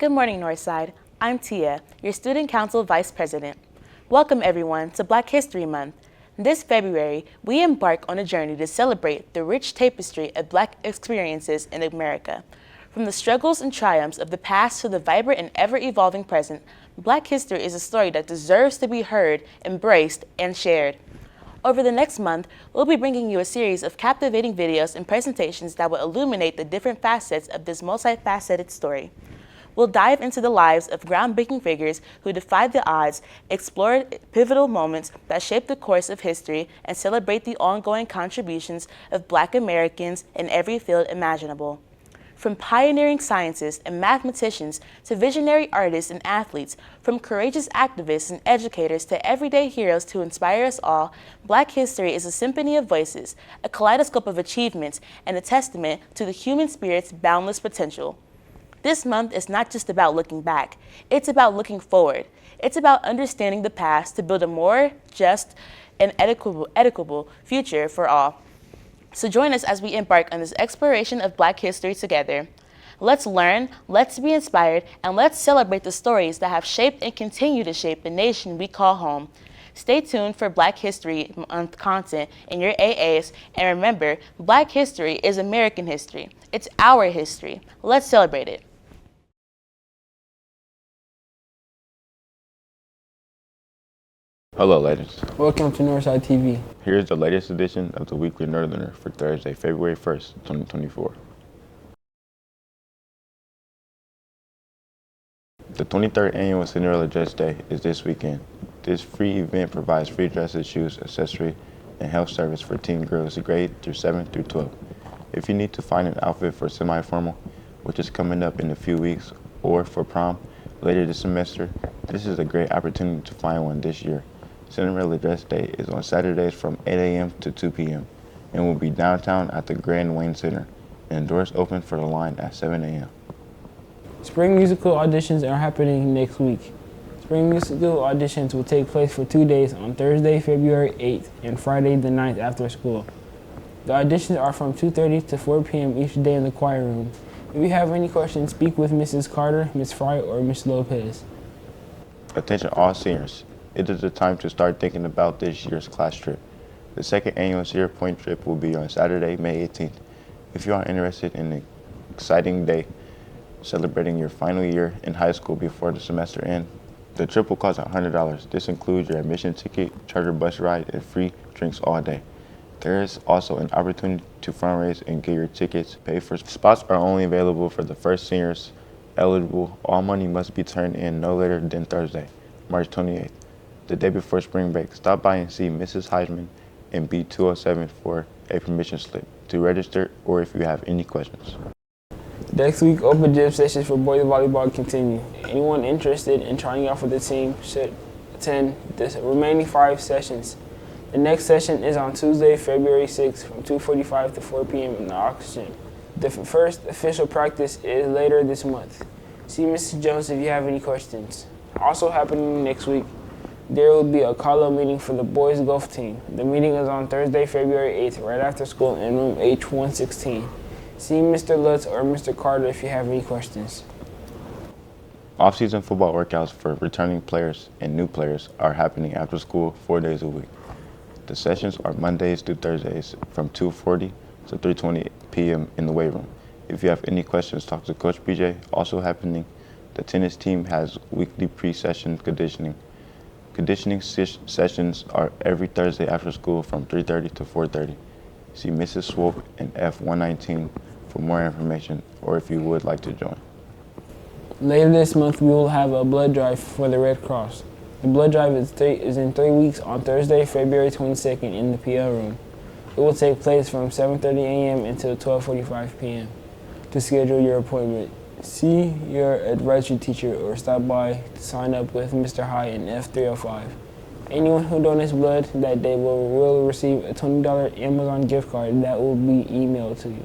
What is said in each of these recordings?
Good morning, Northside. I'm Tia, your Student Council Vice President. Welcome, everyone, to Black History Month. This February, we embark on a journey to celebrate the rich tapestry of Black experiences in America. From the struggles and triumphs of the past to the vibrant and ever-evolving present, Black history is a story that deserves to be heard, embraced, and shared. Over the next month, we'll be bringing you a series of captivating videos and presentations that will illuminate the different facets of this multifaceted story. We'll dive into the lives of groundbreaking figures who defied the odds, explore pivotal moments that shaped the course of history, and celebrate the ongoing contributions of Black Americans in every field imaginable. From pioneering scientists and mathematicians to visionary artists and athletes, from courageous activists and educators to everyday heroes to inspire us all, Black history is a symphony of voices, a kaleidoscope of achievements, and a testament to the human spirit's boundless potential. This month is not just about looking back, it's about looking forward. It's about understanding the past to build a more just and equitable future for all. So join us as we embark on this exploration of Black history together. Let's learn, let's be inspired, and let's celebrate the stories that have shaped and continue to shape the nation we call home. Stay tuned for Black History Month content in your AAs, and remember, Black history is American history. It's our history. Let's celebrate it. Hello, ladies. Welcome to Northside TV. Here's the latest edition of the Weekly Northerner for Thursday, February 1st, 2024. The 23rd Annual Cinderella Dress Day is this weekend. This free event provides free dresses, shoes, accessory, and health service for teen girls grade through 7 through 12. If you need to find an outfit for semi-formal, which is coming up in a few weeks, or for prom later this semester, this is a great opportunity to find one this year. Cinderella Dress Day is on Saturdays from 8 a.m. to 2 p.m. and will be downtown at the Grand Wayne Center, and doors open for the line at 7 a.m. Spring musical auditions are happening next week. Spring musical auditions will take place for 2 days on Thursday, February 8th and Friday the 9th after school. The auditions are from 2:30 to 4 p.m. each day in the choir room. If you have any questions, speak with Mrs. Carter, Ms. Fry, or Ms. Lopez. Attention all seniors. It is the time to start thinking about this year's class trip. The second annual Sierra Point trip will be on Saturday, May 18th. If you are interested in an exciting day celebrating your final year in high school before the semester ends, the trip will cost $100. This includes your admission ticket, charter bus ride, and free drinks all day. There is also an opportunity to fundraise and get your tickets paid for. Spots are only available for the first seniors eligible. All money must be turned in no later than Thursday, March 28th. The day before spring break. Stop by and see Mrs. Heisman in B207 for a permission slip to register or if you have any questions. Next week, open gym sessions for boys volleyball continue. Anyone interested in trying out for the team should attend the remaining 5 sessions. The next session is on Tuesday, February 6th from 2:45 to 4 p.m. in the Ox Gym. The first official practice is later this month. See Mrs. Jones if you have any questions. Also happening next week, there will be a call-up meeting for the boys golf team. The meeting is on Thursday, February 8th, right after school in room H116. See Mr. Lutz or Mr. Carter if you have any questions. Off-season football workouts for returning players and new players are happening after school 4 days a week. The sessions are Mondays through Thursdays from 2:40 to 3:20 p.m. in the weight room. If you have any questions, talk to Coach BJ. Also happening, the tennis team has weekly pre-session conditioning. Conditioning sessions are every Thursday after school from 3:30 to 4:30. See Mrs. Swope in F119 for more information or if you would like to join. Later this month, we will have a blood drive for the Red Cross. The blood drive is in 3 weeks on Thursday, February 22nd in the PL room. It will take place from 7:30 a.m. until 12:45 p.m. To schedule your appointment, see your advisory teacher or stop by to sign up with Mr. High in F305. Anyone who donates blood that day will receive a $20 Amazon gift card that will be emailed to you.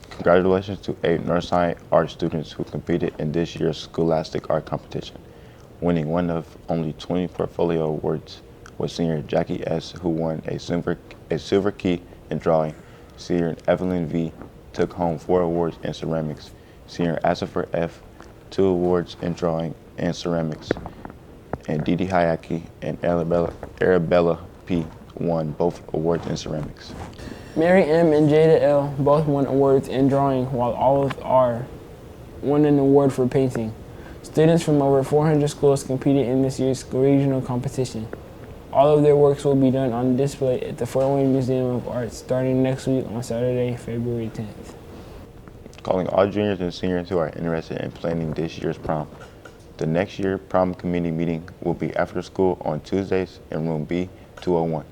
Congratulations to 8 Northside art students who competed in this year's Scholastic Art Competition. Winning one of only 20 portfolio awards was senior Jackie S., who won a silver key in drawing. Senior Evelyn V. took home 4 awards in ceramics. Senior Asifer F. 2 awards in drawing and ceramics. And Didi Hayaki and Arabella P. won both awards in ceramics. Mary M. and Jada L. both won awards in drawing, while Olive R. won an award for painting. Students from over 400 schools competed in this year's regional competition. All of their works will be done on display at the Fort Wayne Museum of Art starting next week on Saturday, February 10th. Calling all juniors and seniors who are interested in planning this year's prom. The next year prom committee meeting will be after school on Tuesdays in room B201.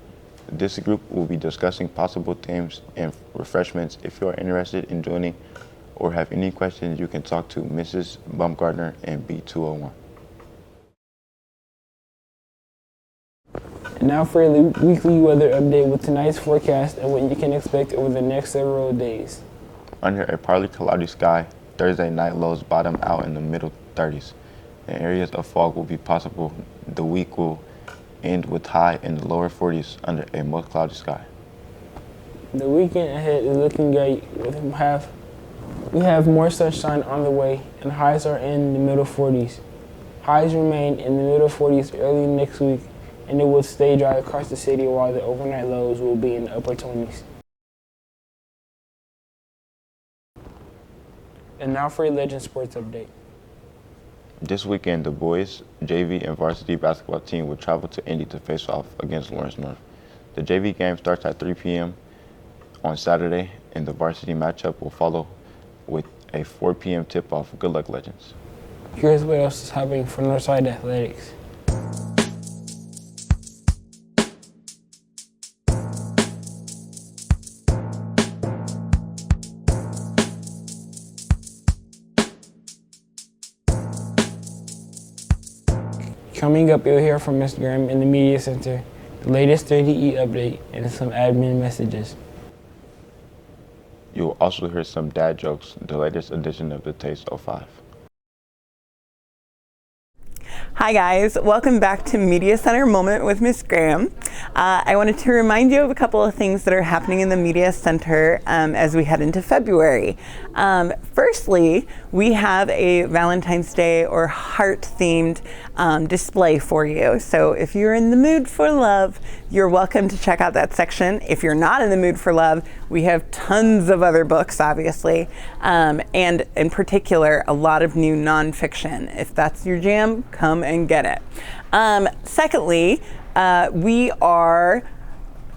This group will be discussing possible themes and refreshments. If you are interested in joining or have any questions, you can talk to Mrs. Baumgartner in B201. And now for a weekly weather update with tonight's forecast and what you can expect over the next several days. Under a partly cloudy sky, Thursday night lows bottom out in the middle 30s. And areas of fog will be possible. The week will end with high in the lower 40s under a most cloudy sky. The weekend ahead is looking great. We have more sunshine on the way, and highs are in the middle 40s. Highs remain in the middle 40s early next week, and it will stay dry across the city while the overnight lows will be in the upper 20s. And now for a Legend Sports update. This weekend, the boys, JV, and varsity basketball team will travel to Indy to face off against Lawrence North. The JV game starts at 3 p.m. on Saturday, and the varsity matchup will follow with a 4 p.m. tip-off. Good luck, Legends. Here's what else is happening for Northside Athletics. Coming up, you'll hear from Ms. Graham in the Media Center, the latest 30E update, and some admin messages. You will also hear some dad jokes, the latest edition of the Taste 05. Hi guys, welcome back to Media Center Moment with Miss Graham. I wanted to remind you of a couple of things that are happening in the Media Center as we head into February. Firstly, we have a Valentine's Day or heart-themed display for you. So if you're in the mood for love, you're welcome to check out that section. If you're not in the mood for love, we have tons of other books, obviously, and in particular, a lot of new nonfiction. If that's your jam, come and get it. Secondly, we are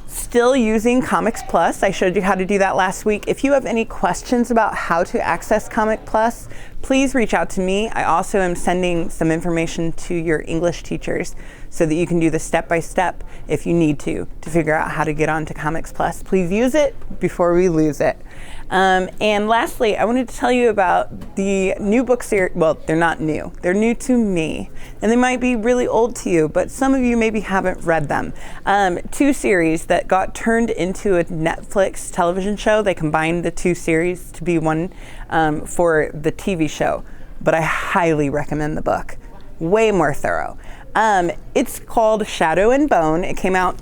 still using Comics Plus. I showed you how to do that last week. If you have any questions about how to access Comic Plus, please reach out to me. I also am sending some information to your English teachers so that you can do the step-by-step if you need to figure out how to get onto Comics Plus. Please use it before we lose it. And lastly, I wanted to tell you about the new book series. Well, they're not new. They're new to me. And they might be really old to you, but some of you maybe haven't read them. 2 series that got turned into a Netflix television show. They combined the 2 series to be one for the TV show. But I highly recommend the book. Way more thorough. It's called Shadow and Bone. It came out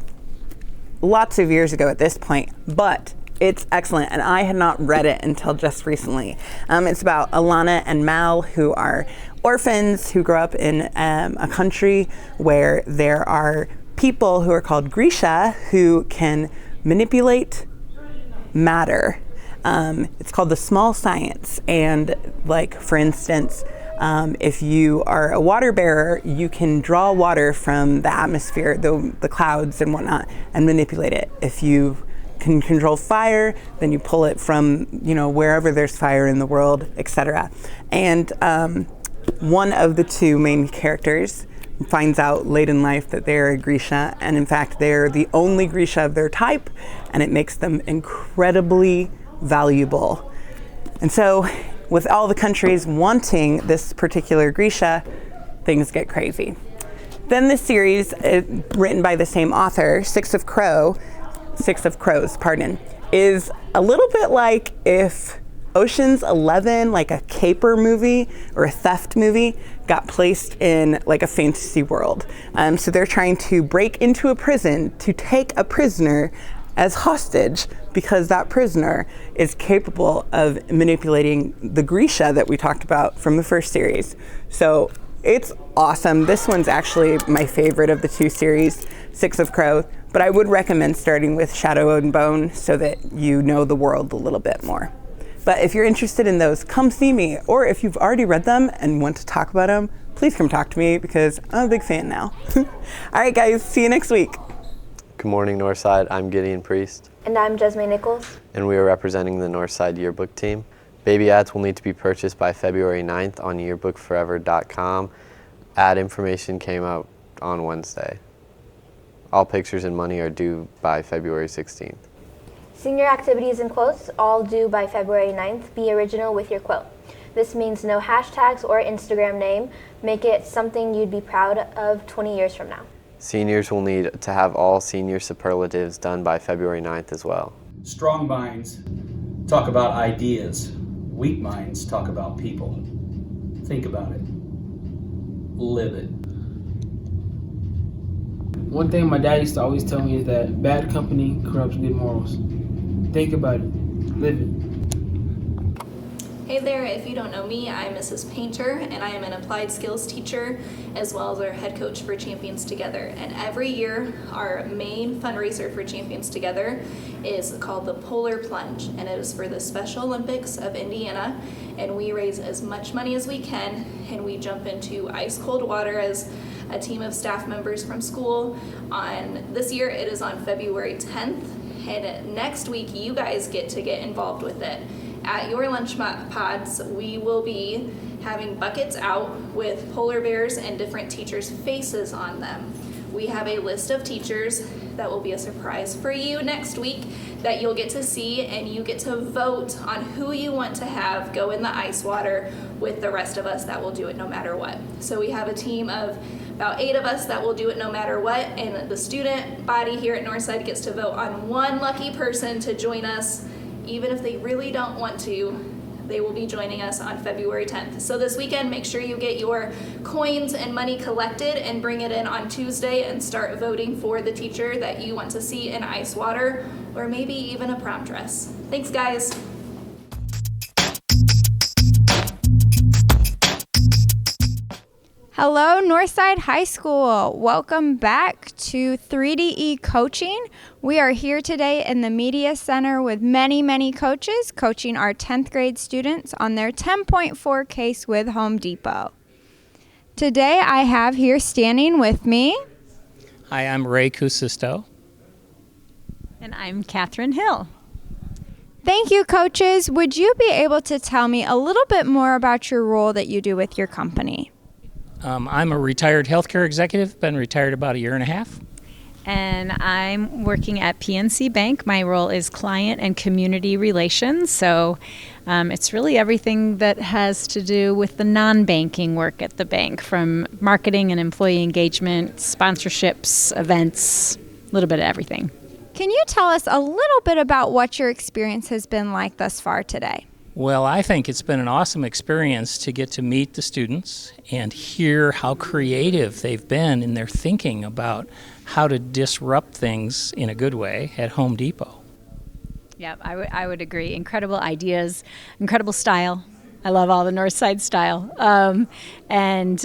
lots of years ago at this point, but it's excellent, and I had not read it until just recently. It's about Alana and Mal, who are orphans who grow up in a country where there are people who are called Grisha who can manipulate matter. It's called the small science, and like, for instance, if you are a water bearer, you can draw water from the atmosphere, the clouds and whatnot, and manipulate it. If you can control fire, then you pull it from, wherever there's fire in the world, etc. And one of the 2 main characters finds out late in life that they're a Grisha, and in fact they're the only Grisha of their type, and it makes them incredibly valuable. And so with all the countries wanting this particular Grisha, things get crazy. Then the series, written by the same author, Six of Crows, is a little bit like if Ocean's 11, like a caper movie or a theft movie, got placed in like a fantasy world. So they're trying to break into a prison to take a prisoner as hostage because that prisoner is capable of manipulating the Grisha that we talked about from the first series. So it's awesome. This one's actually my favorite of the 2 series, Six of Crow, but I would recommend starting with Shadow and Bone so that you know the world a little bit more. But if you're interested in those, come see me. Or if you've already read them and want to talk about them, please come talk to me because I'm a big fan now. All right, guys, see you next week. Good morning, Northside. I'm Gideon Priest. And I'm Jesme Nichols. And we are representing the Northside Yearbook team. Baby ads will need to be purchased by February 9th on yearbookforever.com. Ad information came out on Wednesday. All pictures and money are due by February 16th. Senior activities and quotes, all due by February 9th. Be original with your quote. This means no hashtags or Instagram name. Make it something you'd be proud of 20 years from now. Seniors will need to have all senior superlatives done by February 9th as well. Strong minds talk about ideas. Weak minds talk about people. Think about it. Live it. One thing my dad used to always tell me is that bad company corrupts good morals. Think about it. Live it. Hey there, if you don't know me, I'm Mrs. Painter, and I am an applied skills teacher as well as our head coach for Champions Together. And every year, our main fundraiser for Champions Together is called the Polar Plunge, and it is for the Special Olympics of Indiana. And we raise as much money as we can, and we jump into ice cold water as a team of staff members from school. This year, it is on February 10th, and next week, you guys get involved with it. At your lunch pods, we will be having buckets out with polar bears and different teachers' faces on them. We have a list of teachers that will be a surprise for you next week that you'll get to see, and you get to vote on who you want to have go in the ice water with the rest of us that will do it no matter what. So we have a team of about 8 of us that will do it no matter what, and the student body here at Northside gets to vote on one lucky person to join us. Even if they really don't want to, they will be joining us on February 10th. So this weekend, make sure you get your coins and money collected and bring it in on Tuesday and start voting for the teacher that you want to see in ice water, or maybe even a prom dress. Thanks, guys. Hello, Northside High School. Welcome back to 3DE Coaching. We are here today in the Media Center with many coaches coaching our 10th grade students on their 10.4 case with Home Depot. Today I have here standing with me. Hi, I'm Ray Cusisto. And I'm Catherine Hill. Thank you, coaches. Would you be able to tell me a little bit more about your role that you do with your company? I'm a retired healthcare executive, been retired about 1.5 years. And I'm working at PNC Bank. My role is client and community relations. So it's really everything that has to do with the non-banking work at the bank, from marketing and employee engagement, sponsorships, events, a little bit of everything. Can you tell us a little bit about what your experience has been like thus far today? Well, I think it's been an awesome experience to get to meet the students and hear how creative they've been in their thinking about how to disrupt things in a good way at Home Depot. Yeah, I would agree. Incredible ideas, incredible style. I love all the Northside style. And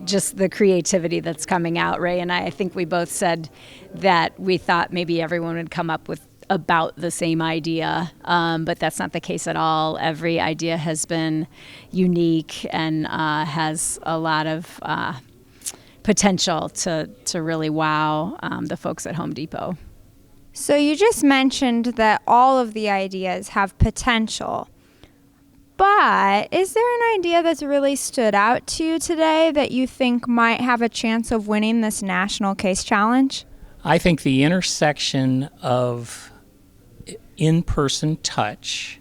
just the creativity that's coming out. Ray and I think we both said that we thought maybe everyone would come up with about the same idea, but that's not the case at all. Every idea has been unique and has a lot of potential to really wow the folks at Home Depot. So you just mentioned that all of the ideas have potential, but is there an idea that's really stood out to you today that you think might have a chance of winning this National Case Challenge? I think the intersection of in-person touch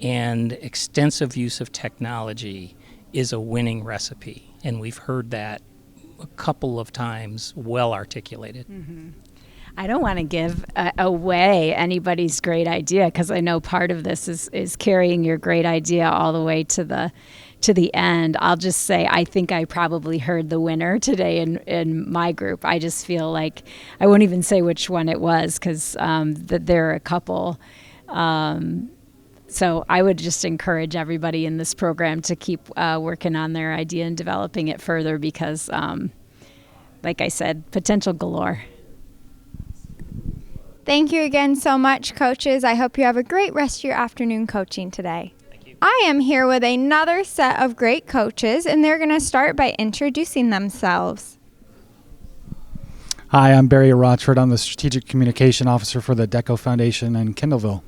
and extensive use of technology is a winning recipe, and we've heard that a couple of times well articulated. Mm-hmm. I don't want to give away anybody's great idea, because I know part of this is carrying your great idea all the way to the to the end, I'll just say I think I probably heard the winner today in my group. I just feel like I won't even say which one it was because there are a couple. So I would just encourage everybody in this program to keep working on their idea and developing it further because, like I said, potential galore. Thank you again so much, coaches. I hope you have a great rest of your afternoon coaching today. I am here with another set of great coaches, and they're going to start by introducing themselves. Hi, I'm Barry Rochford. I'm the Strategic Communication Officer for the DECO Foundation in Kendallville.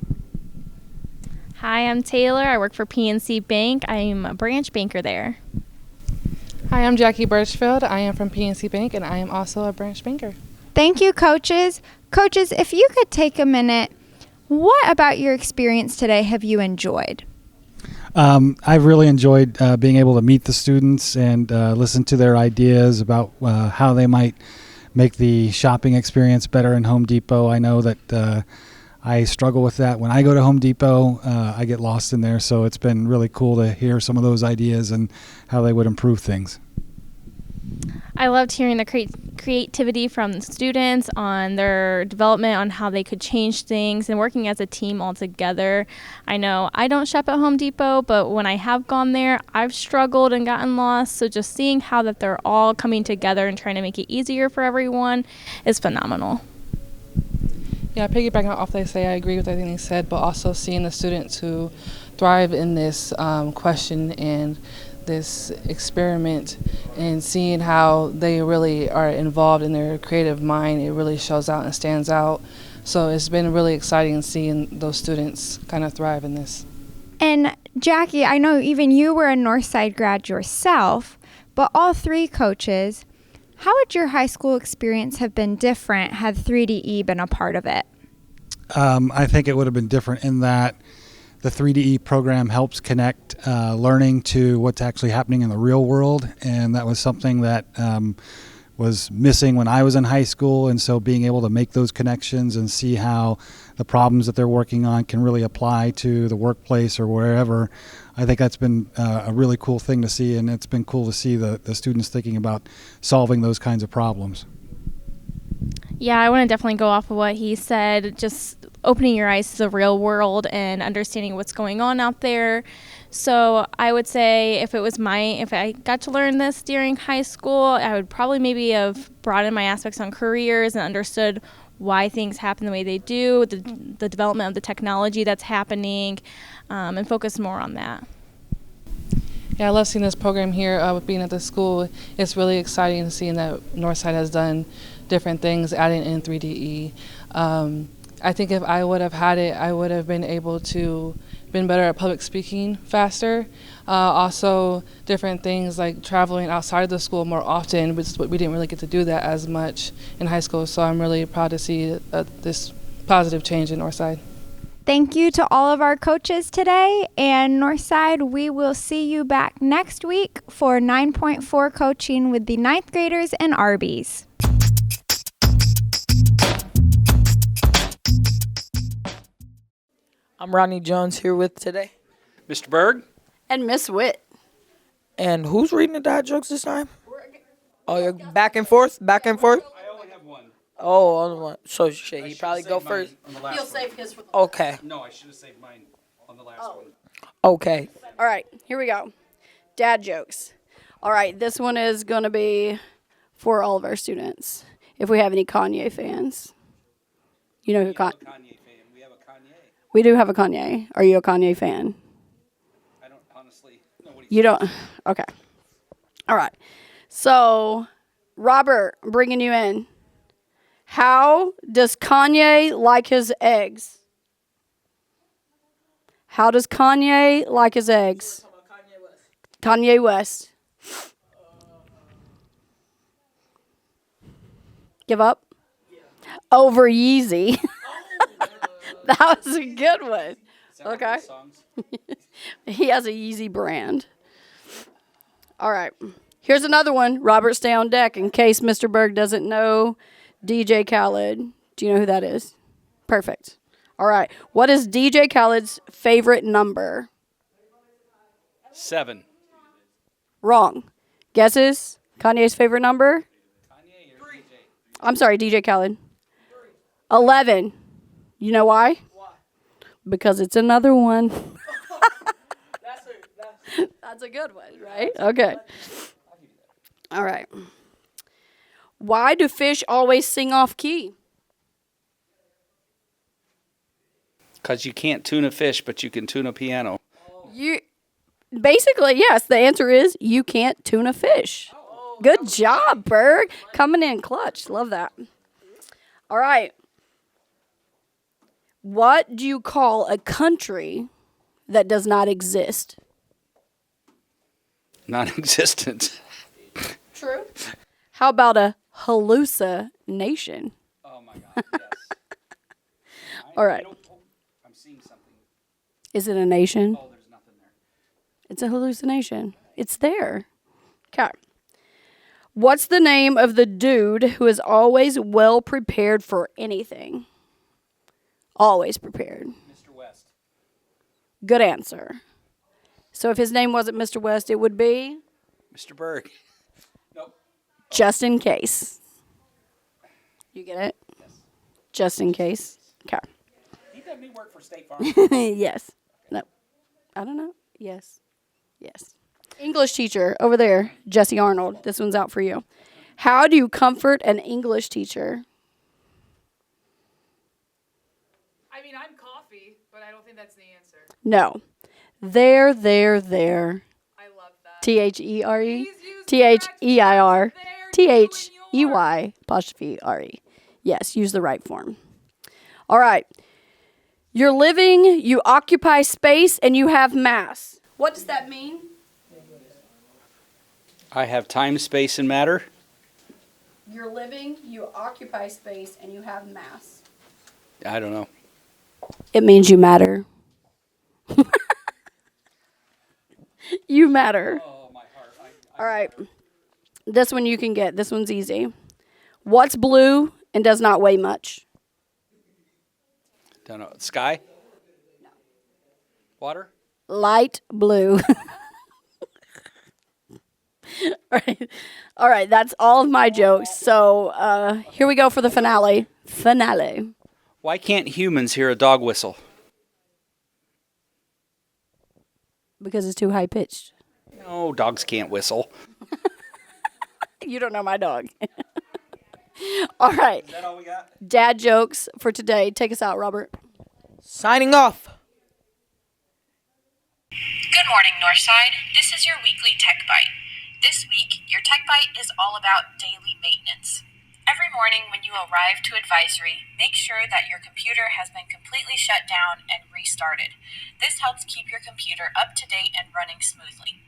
Hi, I'm Taylor. I work for PNC Bank. I'm a branch banker there. Hi, I'm Jackie Birchfield. I am from PNC Bank, and I am also a branch banker. Thank you, coaches. Coaches, if you could take a minute, what about your experience today have you enjoyed? I've really enjoyed being able to meet the students and listen to their ideas about how they might make the shopping experience better in Home Depot. I know that I struggle with that. When I go to Home Depot, I get lost in there, so it's been really cool to hear some of those ideas and how they would improve things. I loved hearing the creativity from the students on their development on how they could change things and working as a team all together. I know I don't shop at Home Depot, but when I have gone there, I've struggled and gotten lost. So just seeing how that they're all coming together and trying to make it easier for everyone is phenomenal. Yeah, piggybacking off they say, I agree with everything they said, but also seeing the students who thrive in this question and this experiment and seeing how they really are involved in their creative mind, it really shows out and stands out. So it's been really exciting seeing those students kind of thrive in this. And Jackie, I know even you were a Northside grad yourself, but all three coaches, how would your high school experience have been different had 3DE been a part of it? I think it would have been different in that the 3DE program helps connect learning to what's actually happening in the real world, and that was something that was missing when I was in high school, and so being able to make those connections and see how the problems that they're working on can really apply to the workplace or wherever, I think that's been a really cool thing to see, and it's been cool to see the students thinking about solving those kinds of problems. Yeah, I want to definitely go off of what he said, just opening your eyes to the real world and understanding what's going on out there. So I would say if I got to learn this during high school, I would probably maybe have broadened my aspects on careers and understood why things happen the way they do, the development of the technology that's happening, and focus more on that. Yeah, I love seeing this program here with being at the school. It's really exciting seeing that Northside has done different things, adding in 3DE. I think if I would have had it, I would have been able to been better at public speaking faster. Also, different things like traveling outside of the school more often, which we didn't really get to do that as much in high school. So I'm really proud to see this positive change in Northside. Thank you to all of our coaches today. And Northside, we will see you back next week for 9.4 coaching with the 9th graders and Arby's. I'm Rodney Jones here with today. Mr. Berg. And Miss Witt. And who's reading the dad jokes this time? Oh, you're back and forth? Back and forth? I only have one. Oh, only one. So shit, he probably go first. He'll save his for the Okay. No, I should have saved mine on the last one. Okay. All right, here we go. Dad jokes. All right, this one is going to be for all of our students. If we have any Kanye fans. You know who Kanye fan. We have a Kanye. We do have a Kanye. Are you a Kanye fan? I don't honestly know what You don't? Okay. All right. So, Robert, I'm bringing you in. How does Kanye like his eggs? How does Kanye like his eggs? Kanye West. Give up? Over Yeezy. That was a good one. Okay. He has a Yeezy brand. All right. Here's another one. Robert, stay on deck in case Mr. Berg doesn't know DJ Khaled. Do you know who that is? Perfect. All right. What is DJ Khaled's favorite number? 7. Wrong. Guesses? Kanye's favorite number? I'm sorry, DJ Khaled. 11. You know why? Because it's another one. That's a good one, right? Okay. All right. Why do fish always sing off key? Because you can't tune a fish, but you can tune a piano. You basically, yes, the answer is you can't tune a fish. Good job, Berg. Coming in clutch. Love that. All right. What do you call a country that does not exist? Non-existent. True. How about a hallucination? Oh my God, yes. All right. I'm seeing something. Is it a nation? Oh, there's nothing there. It's a hallucination. It's there. Okay. What's the name of the dude who is always well prepared for anything? Always prepared. Mr. West. Good answer. So if his name wasn't Mr. West, it would be? Mr. Berg. Nope. Just in case. You get it? Yes. Just in case. Okay. He let me work for State Farm. Yes. No. I don't know. Yes. Yes. English teacher over there, Jesse Arnold. This one's out for you. How do you comfort an English teacher? I mean, I'm coffee, but I don't think that's the answer. No. There. I love that. There. Their. They Yes, use the right form. All right. You're living, you occupy space, and you have mass. What does that mean? I have time, space, and matter. You're living, you occupy space, and you have mass. I don't know. It means you matter. You matter. Oh, my heart. All right. This one you can get. This one's easy. What's blue and does not weigh much? Don't know. Sky? No. Water? Light blue. All right, that's all of my jokes. So here we go for the finale. Why can't humans hear a dog whistle? Because it's too high pitched. No, dogs can't whistle. You don't know my dog. All right. Is that all we got? Dad jokes for today. Take us out, Robert. Signing off. Good morning, Northside. This is your weekly Tech Bite. This week, your Tech Bite is all about daily maintenance. Every morning when you arrive to advisory, make sure that your computer has been completely shut down and restarted. This helps keep your computer up to date and running smoothly.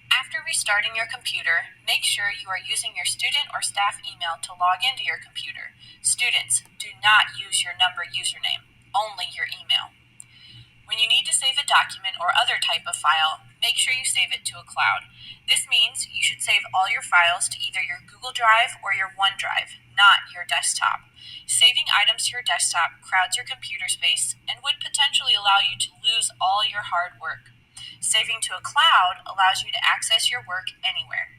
After restarting your computer, make sure you are using your student or staff email to log into your computer. Students, do not use your number username, only your email. When you need to save a document or other type of file, make sure you save it to a cloud. This means you should save all your files to either your Google Drive or your OneDrive, not your desktop. Saving items to your desktop crowds your computer space and would potentially allow you to lose all your hard work. Saving to a cloud allows you to access your work anywhere.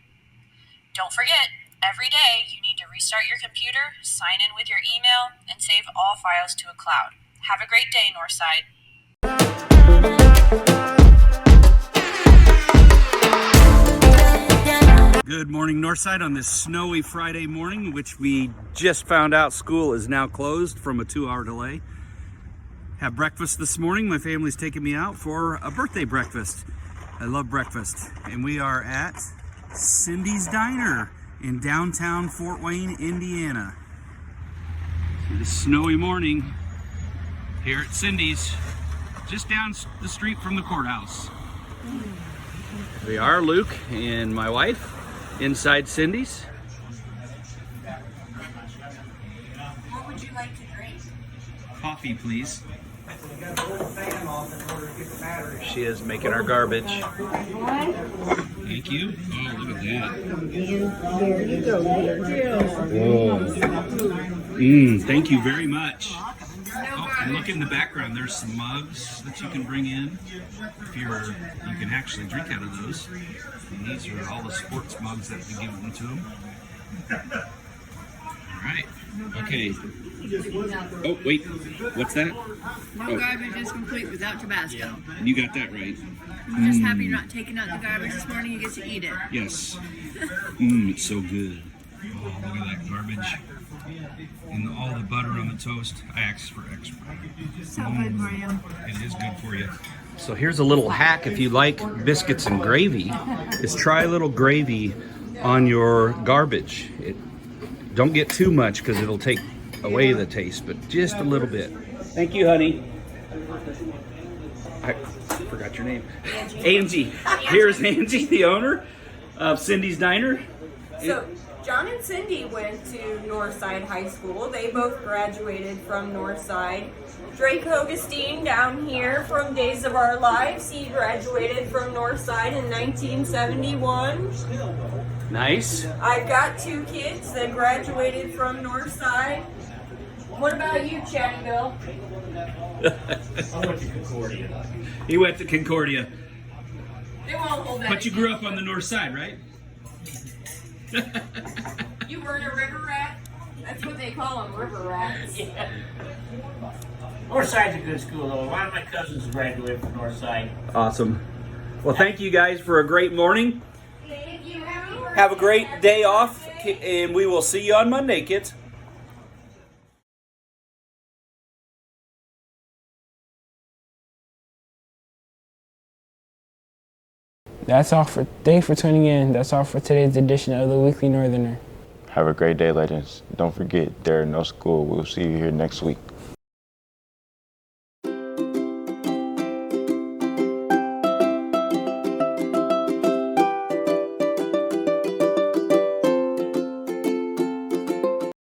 Don't forget, every day you need to restart your computer, sign in with your email, and save all files to a cloud. Have a great day, Northside. Good morning, Northside, on this snowy Friday morning, which we just found out school is now closed from a 2-hour delay. Have breakfast this morning. My family's taking me out for a birthday breakfast. I love breakfast. And we are at Cindy's Diner in downtown Fort Wayne, Indiana. It's a snowy morning here at Cindy's, just down the street from the courthouse. We are Luke and my wife inside Cindy's. What would you like to drink? Coffee, please. She is making our garbage. Thank you. Oh, look at that. There you go, dear. Whoa. Thank you very much. Oh, And look in the background, there's some mugs that you can bring in. You can actually drink out of those. And these are all the sports mugs that we give them to them. All right. Okay. Oh, wait. What's that? No garbage is complete without Tabasco. You got that right. I'm just happy you're not taking out the garbage this morning. You get to eat it. Yes. It's so good. Oh, look at that garbage. And all the butter on the toast. I asked for extra. So good for you. It is good for you. So here's a little hack if you like biscuits and gravy, is try a little gravy on your garbage. Don't get too much because it'll take away the taste, but just a little bit. Thank you, honey. I forgot your name. Angie. Here's Angie, the owner of Cindy's Diner. So John and Cindy went to Northside High School. They both graduated from Northside. Drake Hogestine down here from Days of Our Lives. He graduated from Northside in 1971. Nice. I've got 2 kids that graduated from Northside. What about you, Chatty Bill? I went to Concordia. He went to Concordia. They won't hold that. But you grew up on the north side, right? You weren't a river rat? That's what they call them, river rats. Yeah. Northside's a good school, though. A lot of my cousins graduated from Northside. Awesome. Well, thank you guys for a great morning. Have a great day off, and we will see you on Monday, kids. That's all for. Thanks for tuning in. That's all for today's edition of the Weekly Northerner. Have a great day, legends. Don't forget, there are no school. We'll see you here next week.